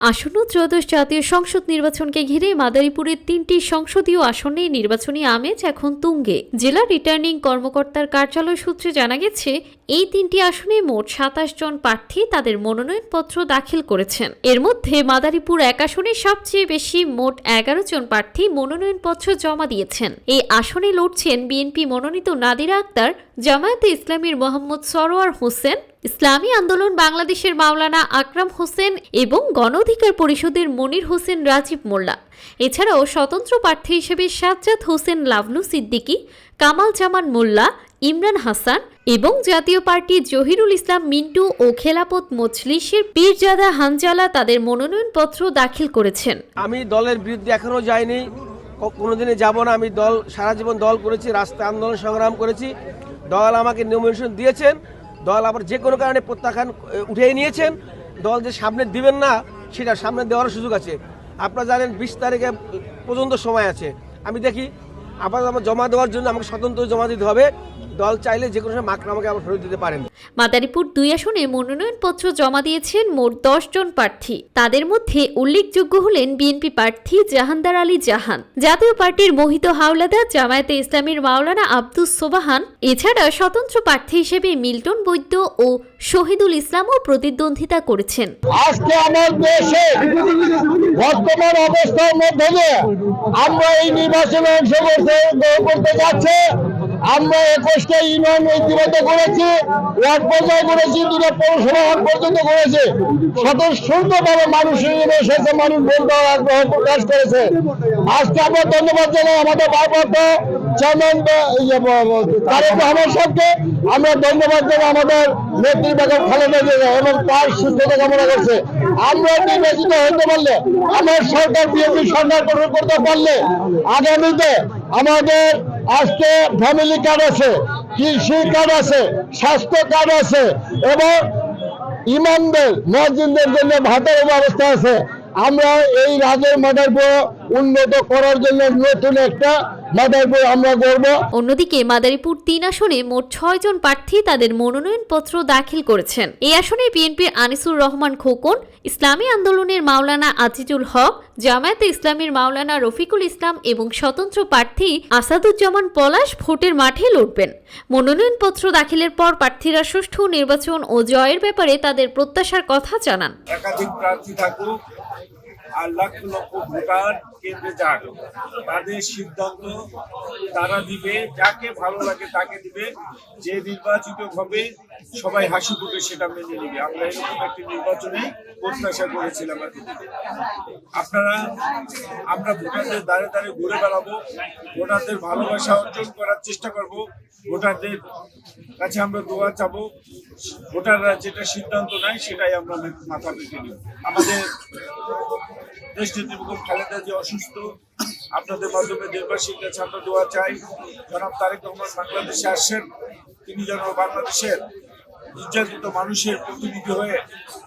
আসন্ন ত্রয়োদশ জাতীয় সংসদ নির্বাচনকে ঘিরে মাদারীপুরের ৩টি সংসদীয় আসনে নির্বাচনী আমেজ এখন তুঙ্গে। জেলা রিটার্নিং কর্মকর্তার কার্যালয় সূত্রে জানা গেছে, এই ৩টি আসনে মোট ২৭ জন প্রার্থী তাদের মনোনয়নপত্র দাখিল করেছেন। এর মধ্যে মাদারীপুর ১ আসনে সবচেয়ে বেশি মোট ১১ জন প্রার্থী মনোনয়নপত্র জমা দিয়েছেন। এই আসনে লড়ছেন বিএনপি মনোনীত নাদিরা আক্তার, জামায়াতে ইসলামীর মোহাম্মদ সরোয়ার হোসেন, ইসলামী আন্দোলন বাংলাদেশের মাওলানা আকরাম হোসেন এবং গণ অধিকার পরিষদের মনির হোসেন রাজীব মোল্লা। এছাড়াও স্বতন্ত্র প্রার্থী হিসেবে সাজ্জাদ হোসেন লাভলু সিদ্দিকী, কামাল জামান মোল্লা, ইমরান হাসান এবং জাতীয় পার্টি জহিরুল ইসলাম মিন্টু ও খেলাপত মজলিসের পীরজাদা হানজালা তাদের মনোনয়নপত্র দাখিল করেছেন। আমি দলের বিরুদ্ধে এখনো যাইনি, কোনোদিনই যাব না। আমি সারা জীবন দল করেছি, রাস্তায় আন্দোলন সংগ্রাম করেছি। দল আমাকে নমিনেশন দিয়েছেন, দল আবার যে কোনো কারণে প্রত্যাখ্যান উঠিয়ে নিয়েছেন। দল যে সামনে দিবেন না, সেটা সামনে দেওয়ার সুযোগ আছে। আপনারা জানেন ২০ তারিখে পর্যন্ত সময় আছে। আমি দেখি আবার আমার জমা দেওয়ার জন্য আমাকে স্বতন্ত্র জমা দিতে হবে। দল চাইলে যে কোনো সময় আমাকে আবার ফেরত দিতে পারেন। মাদারীপুর ২ আসনে মনোনয়নপত্র জমা দিয়েছেন মোট ১০ জন প্রার্থী। তাদের মধ্যে উল্লেখযোগ্য হলেন বিএনপি প্রার্থী জাহানদার আলী জাহান, জাতীয় পার্টির মোহিত হাওলাদার, জামায়াতে ইসলামীর মাওলানা আব্দুস সোবাহান। এছাড়া স্বতন্ত্র প্রার্থী হিসেবে মিল্টন বৈদ্য ও শহীদুল ইসলামও প্রতিদ্বন্দ্বিতা করেছেন। আজকে আমার দেশে বর্তমান অবস্থার মধ্যে আমরা এই নির্বাচনে অংশগ্রহণ করতে যাচ্ছি। আমরা ২১টা ইউনিয়ন ঐক্যবদ্ধ করেছি, ওয়ার্ড পর্যায়ে করেছি, ২টা পৌরসভা পর্যন্ত করেছি। স্বতঃস্ফূর্তভাবে মানুষ এসেছে, মানুষ ভোট দেওয়ার আগ্রহ প্রকাশ করেছে। আজকে আমরা ধন্যবাদ জানাই আমাদের ভারপ্রাপ্ত চেয়ারম্যান তারেক রহমান সাহেবকে। আমরা ধন্যবাদ জানাই আমাদের নেত্রী বেগম খালেদা জিয়া এবং তার সুস্থতা কামনা করছে। আমরা নির্বাচিত হতে পারলে, আমার সরকার বিএনপি সরকার গঠন করতে পারলে আগামীতে আমাদের আজকে ফ্যামিলি কার্ড আছে, কৃষি কার্ড আছে, স্বাস্থ্য কার্ড আছে এবং ইমামদের মসজিদদের জন্য ভাতার ব্যবস্থা আছে। আমরা এই রাজের মাদারীপুর উন্নত করার জন্য নতুন একটা মাদারীপুর আমরা করব। অন্যদিকে মাদারীপুর ৩ আসনে মোট ৬ জন প্রার্থী তাদের মনোনয়নপত্র দাখিল করেছেন। এই আসনে বিএনপির আনিসুর রহমান খোকন, ইসলামী আন্দোলনের মাওলানা আজিজুল হক, জামায়াতে ইসলামীর মাওলানা রফিকুল ইসলাম এবং স্বতন্ত্র প্রার্থী আসাদুজ্জামান পলাশ ভোটের মাঠে লড়বেন। মনোনয়নপত্র দাখিলের পর প্রার্থীরা সুষ্ঠু নির্বাচন ও জয়ের ব্যাপারে তাদের প্রত্যাশার কথা জানান। একাধিক প্রার্থী থাকুক আর লক্ষ লক্ষ ভোটার কেন্দ্রে যাক, তাদের সিদ্ধান্ত তারা দিবে, যাকে ভালো লাগে তাকে দিবে। যে নির্বাচিত হবে সবাই হাসি মুখে সেটা মেনে নিবে। আমরা এরকম একটি নির্বাচনে প্রত্যাশা করেছিলাম। আমরা ভোটারদের দ্বারে দ্বারে ঘুরে বেড়াবো, ভোটারদের ভালোবাসা অর্জন করার চেষ্টা করব, ভোটারদের কাছে আমরা দোয়া চাবো। ভোটাররা যেটা সিদ্ধান্ত নেয় সেটাই আমরা মাথা পেতে নিই। আমাদের দেশনেত্রী বেগম খালেদা জিয়া অসুস্থ, আপনাদের মাধ্যমে দেশবাসীর কাছে আমরা দোয়া চাই। জনাব তারেক রহমান বাংলাদেশে আসছেন, তিনি যেন বাংলাদেশের নির্যাতিত মানুষের প্রতিনিধি হয়ে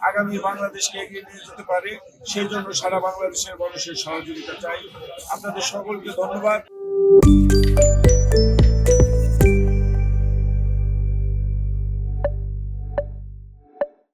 আগামী বাংলাদেশকে এগিয়ে নিয়ে যেতে পারে, সেই জন্য সারা বাংলাদেশের মানুষের সহযোগিতা চাই। আপনাদের সকলকে ধন্যবাদ।